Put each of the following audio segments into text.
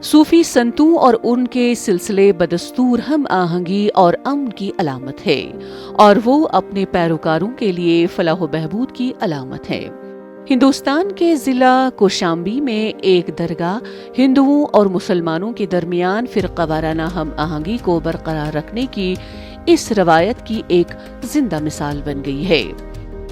सूफी संतों और उनके सिलसिले बदस्तूर हम आहंगी और अमन की अलामत है और वो अपने पैरोकारों के लिए फलाह बहबूद की अलामत है। हिंदुस्तान के जिला कोशाम्बी में एक दरगाह हिंदुओं और मुसलमानों के दरमियान फिरकावाराना हम आहंगी को बरकरार रखने की इस रवायत की एक जिंदा मिसाल बन गई है।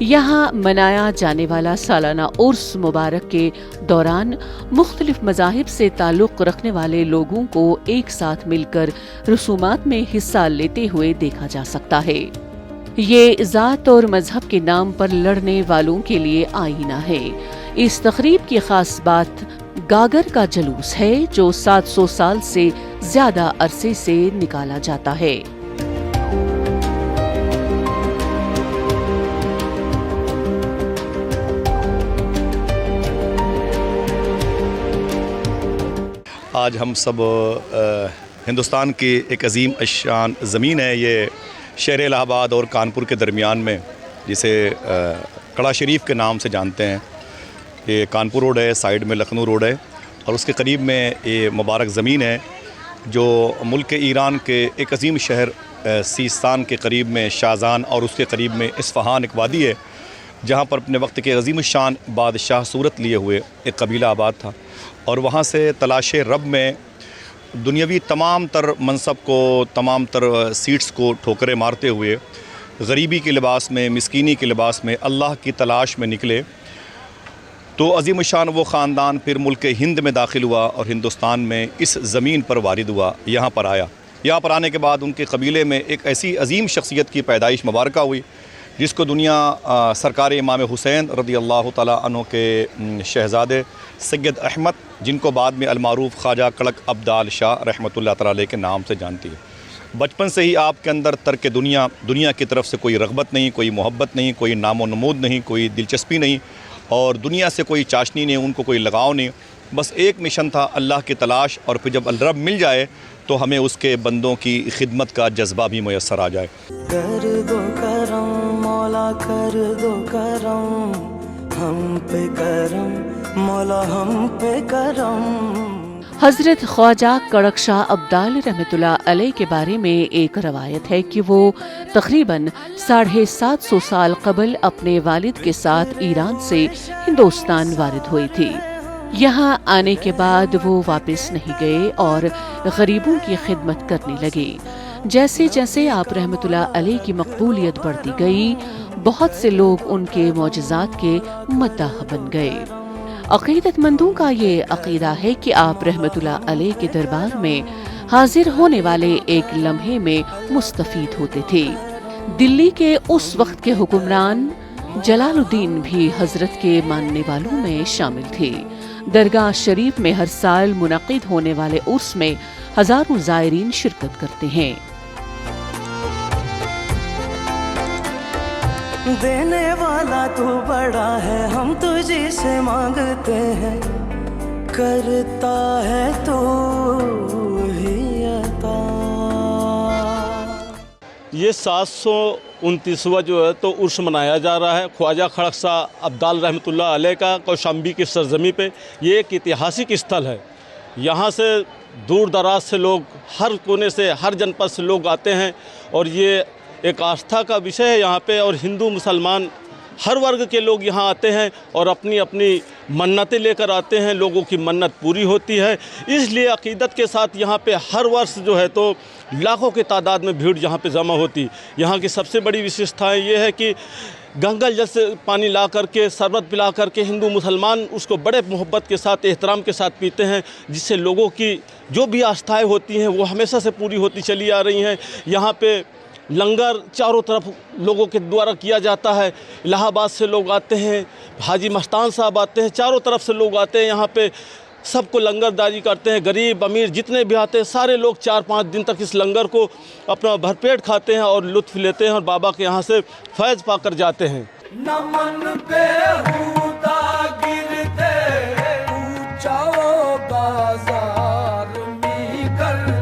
यहाँ मनाया जाने वाला सालाना उर्स मुबारक के दौरान मुख्तलिफ मज़ाहिब से ताल्लुक़ रखने वाले लोगों को एक साथ मिलकर रसूमात में हिस्सा लेते हुए देखा जा सकता है। ये ज़ात और मजहब के नाम पर लड़ने वालों के लिए आईना है। इस तकरीब की खास बात गागर का जलूस है जो 700 साल से ज्यादा अरसे से निकाला जाता है। आज हम सब हिंदुस्तान की एक अजीम अशान ज़मीन है, ये शहर इलाहाबाद और कानपुर के दरमियान में, जिसे कड़ा शरीफ के नाम से जानते हैं। ये कानपुर रोड है, साइड में लखनऊ रोड है और उसके करीब में ये मुबारक ज़मीन है जो मुल्क ईरान के एक अजीम शहर सीस्तान के करीब में शाहजहान और उसके करीब में इस्फ़हान एक वादी है जहाँ पर अपने वक्त के अजीम शान बादशाह सूरत लिए हुए एक कबीला आबाद था और वहाँ से तलाश रब में दुनियावी तमाम तर मनसब को, तमाम तर सीट्स को ठोकरें मारते हुए गरीबी के लिबास में, मिस्कीनी के लिबास में अल्लाह की तलाश में निकले तो अजीम शान वो ख़ानदान फिर मुल्क हिंद में दाखिल हुआ और हिंदुस्तान में इस ज़मीन पर वारिद हुआ, यहाँ पर आया। यहाँ पर आने के बाद उनके कबीले में एक ऐसी अजीम शख्सियत की पैदाइश मुबारका हुई जिसको दुनिया सरकार इमाम हुसैन रज़ी अल्लाह तआला अन्हु के शहज़ादे सैयद अहमद, जिनको बाद में अलमारूफ़ ख्वाजा कड़क अब्दाल शाह रहमतुल्लाह तआला अलैह के नाम से जानती है। बचपन से ही आपके अंदर तर्क दुनिया की तरफ से कोई रग़बत नहीं, कोई मोहब्बत नहीं, कोई नामो नमूद नहीं, कोई दिलचस्पी नहीं और दुनिया से कोई चाशनी नहीं, उनको कोई लगाव नहीं। बस एक मिशन था अल्लाह की तलाश और फिर जब रब मिल जाए तो हमें उसके बंदों की खिदमत का जज्बा भी मुयस्सर आ जाए। कर दो करम मौला, कर दो करम हम पे करम मौला, हम पे करम। हजरत ख्वाजा कड़क शाह अब्दाल रहमतुल्लाह अलैह के बारे में एक रवायत है कि वो तकरीबन 750 साल कबल अपने वालिद के साथ ईरान से हिंदुस्तान वारिद हुई थी। यहाँ आने के बाद वो वापस नहीं गए और गरीबों की खिदमत करने लगे। जैसे जैसे आप रहमतुल्लाह अलैह की मकबूलियत बढ़ती गई, बहुत से लोग उनके मौजज़ात के मद्दाह बन गए। अक़ीदतमंदों का ये अक़ीदा है कि आप रहमतुल्लाह अलैह के दरबार में हाजिर होने वाले एक लम्हे में मुस्तफ़ीद होते थे। दिल्ली के उस वक्त के हुक्मरान जलालुद्दीन भी हजरत के मानने वालों में शामिल थे। दरगाह शरीफ में हर साल मुनक़िद होने वाले उर्स में हजारों ज़ायरीन शिरकत करते हैं। देने वाला तू बड़ा है, हम तुझे से मांगते हैं, करता है तो ही अता। ये 729वां जो है तो उर्स मनाया जा रहा है ख्वाजा कड़क शाह अब्दाल रहमतुल्लाह अलैह का कौशाम्बी की सरजमी पे। ये एक ऐतिहासिक स्थल है। यहाँ से दूर दराज से लोग, हर कोने से, हर जनपद से लोग आते हैं और ये एक आस्था का विषय है यहाँ पे। और हिंदू मुसलमान हर वर्ग के लोग यहाँ आते हैं और अपनी अपनी मन्नतें लेकर आते हैं, लोगों की मन्नत पूरी होती है। इसलिए अक़ीदत के साथ यहाँ पे हर वर्ष जो है तो लाखों की तादाद में भीड़ यहाँ पे जमा होती। यहाँ की सबसे बड़ी विशेषताएं ये है कि गंगा जल से पानी ला करके, शरबत पिला करके हिंदू मुसलमान उसको बड़े मोहब्बत के साथ, एहतराम के साथ पीते हैं, जिससे लोगों की जो भी आस्थाएँ होती हैं वो हमेशा से पूरी होती चली आ रही हैं। यहाँ पे लंगर चारों तरफ लोगों के द्वारा किया जाता है। इलाहाबाद से लोग आते हैं, हाजी मस्तान साहब आते हैं, चारों तरफ से लोग आते हैं यहाँ पे, सबको लंगरदारी करते हैं। गरीब अमीर जितने भी आते हैं सारे लोग 4-5 दिन तक इस लंगर को अपना भरपेट खाते हैं और लुत्फ़ लेते हैं और बाबा के यहाँ से फैज़ पाकर जाते हैं। नमन पे हुदा गिरते ऊंचाओ बाजार में कर।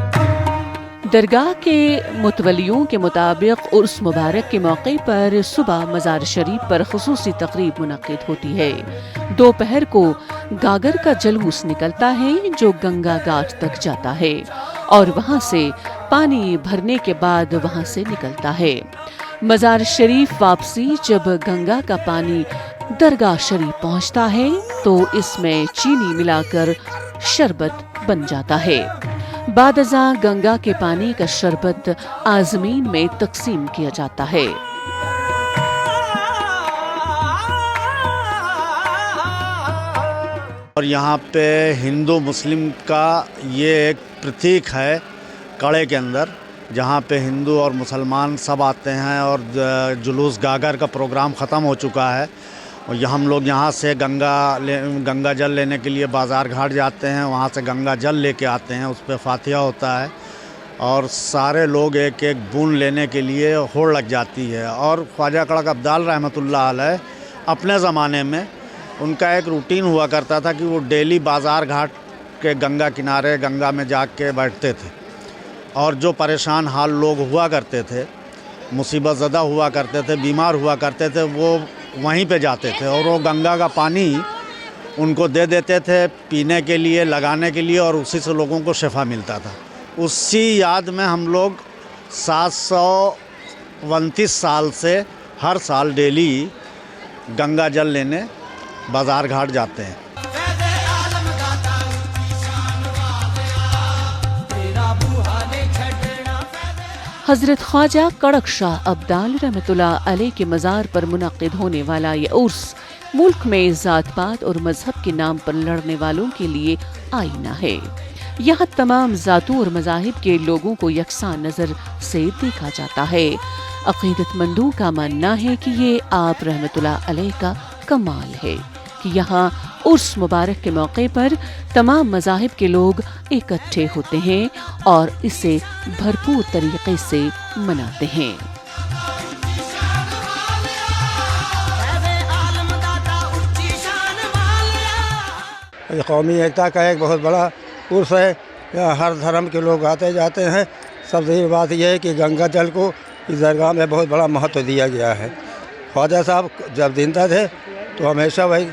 दरगाह के मुतवलियों के मुताबिक उर्स मुबारक के मौके पर सुबह मज़ार शरीफ पर ख़ुसूसी तक़रीब मुनक़्क़िद होती है। दोपहर को गागर का जलूस निकलता है जो गंगा घाट तक जाता है और वहां से पानी भरने के बाद वहां से निकलता है। मजार शरीफ वापसी जब गंगा का पानी दरगाह शरीफ पहुंचता है तो इसमें चीनी मिलाकर शरबत बन जाता है। बादजा गंगा के पानी का शरबत आज़मीन में तकसीम किया जाता है। और यहाँ पे हिंदू मुस्लिम का ये एक प्रतीक है कड़े के अंदर, जहाँ पे हिंदू और मुसलमान सब आते हैं और जुलूस गागर का प्रोग्राम ख़त्म हो चुका है और हम लोग यहाँ से गंगा जल लेने के लिए बाज़ार घाट जाते हैं, वहाँ से गंगा जल लेके आते हैं, उस पर फातिहा होता है और सारे लोग एक एक बूंद लेने के लिए होड़ लग जाती है। और ख्वाजा कड़क अब्दाल रहमतुल्लाह अलैह अपने ज़माने में उनका एक रूटीन हुआ करता था कि वो डेली बाज़ार घाट के गंगा किनारे गंगा में जा के बैठते थे और जो परेशान हाल लोग हुआ करते थे, मुसीबत ज़दा हुआ करते थे, बीमार हुआ करते थे, वो वहीं पे जाते थे और वो गंगा का पानी उनको दे देते थे पीने के लिए, लगाने के लिए और उसी से लोगों को शिफा मिलता था। उसी याद में हम लोग 729 साल से हर साल डेली गंगा जल लेने बाज़ार घाट जाते हैं। हज़रत ख्वाजा कड़क शाह अब्दाल रहमतुल्लाह अलैह के मज़ार पर मुनक़िद होने वाला ये उर्स मुल्क में ज़ात पात और मजहब के नाम पर लड़ने वालों के लिए आईना है। यहाँ तमाम ज़ातों और मज़ाहिब के लोगों को यकसां नज़र से देखा जाता है। अक़ीदतमंदों का मानना है कि ये आप रहमतुल्लाह अलैह का कमाल है कि यहाँ उर्स मुबारक के मौके पर तमाम मज़ाहिब के लोग इकट्ठे होते हैं और इसे भरपूर तरीके से मनाते हैं। कौमी एकता का एक बहुत बड़ा उर्स है। यहाँ हर धर्म के लोग आते जाते हैं। सबसे बात यह है कि गंगा जल को इस दरगाह में बहुत बड़ा महत्व दिया गया है। ख्वाजा साहब जब जिंदा थे तो हमेशा वही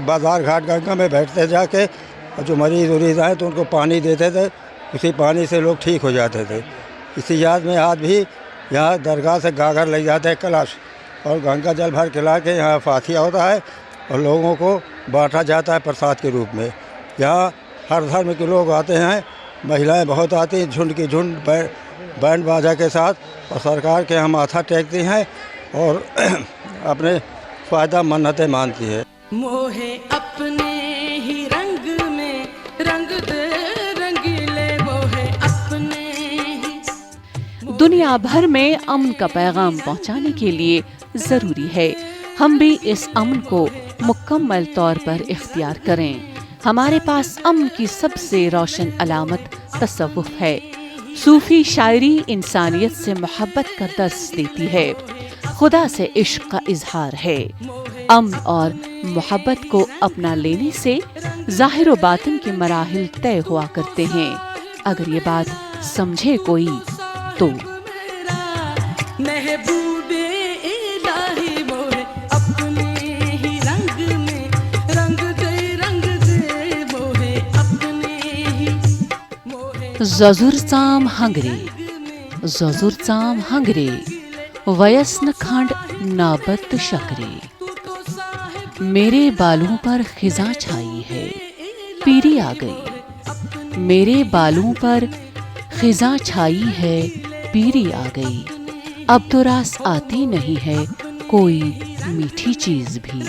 बाज़ार घाट गंगा में बैठते जाके, और जो मरीज़ उरीज़ आए तो उनको पानी देते थे, उसी पानी से लोग ठीक हो जाते थे। इसी याद में आज भी यहाँ दरगाह से गागर ले जाते हैं कलश और गंगा जल भर के ला के यहाँ फातिहा होता है और लोगों को बांटा जाता है प्रसाद के रूप में। यहाँ हर धर्म के लोग आते हैं, महिलाएं बहुत आती हैं झुंड की झुंड बैंड बाजा के साथ, और सरकार के यहाँ माथा टेकती हैं और अपने फ़ायदा मन्नतें मानती है। मोहे अपने ही रंग में रंग दे रंगीले, मोहे अपने ही। दुनिया भर में अमन का पैगाम पहुंचाने के लिए जरूरी है हम भी इस अमन को मुकम्मल तौर पर इख्तियार करें। हमारे पास अमन की सबसे रोशन अलामत तसव्वुफ है। सूफी शायरी इंसानियत से मोहब्बत का दर्स देती है, खुदा से इश्क का इजहार है। अमन और मोहब्बत को अपना लेने से ज़ाहिर व बातिन के मराहिल तय हुआ करते हैं। अगर ये बात समझे कोई तो महबूबे इलाही मोहे अपने ही रंग में रंग दे मोहे अपने ही मोहे। ज़ज़ुरसाम हंगरे वयस्न खंड नाबत शकरे। मेरे बालों पर खिजा छाई है, पीरी आ गई। मेरे बालों पर खिजा छाई है, पीरी आ गई। अब तो रास आती नहीं है कोई मीठी चीज भी।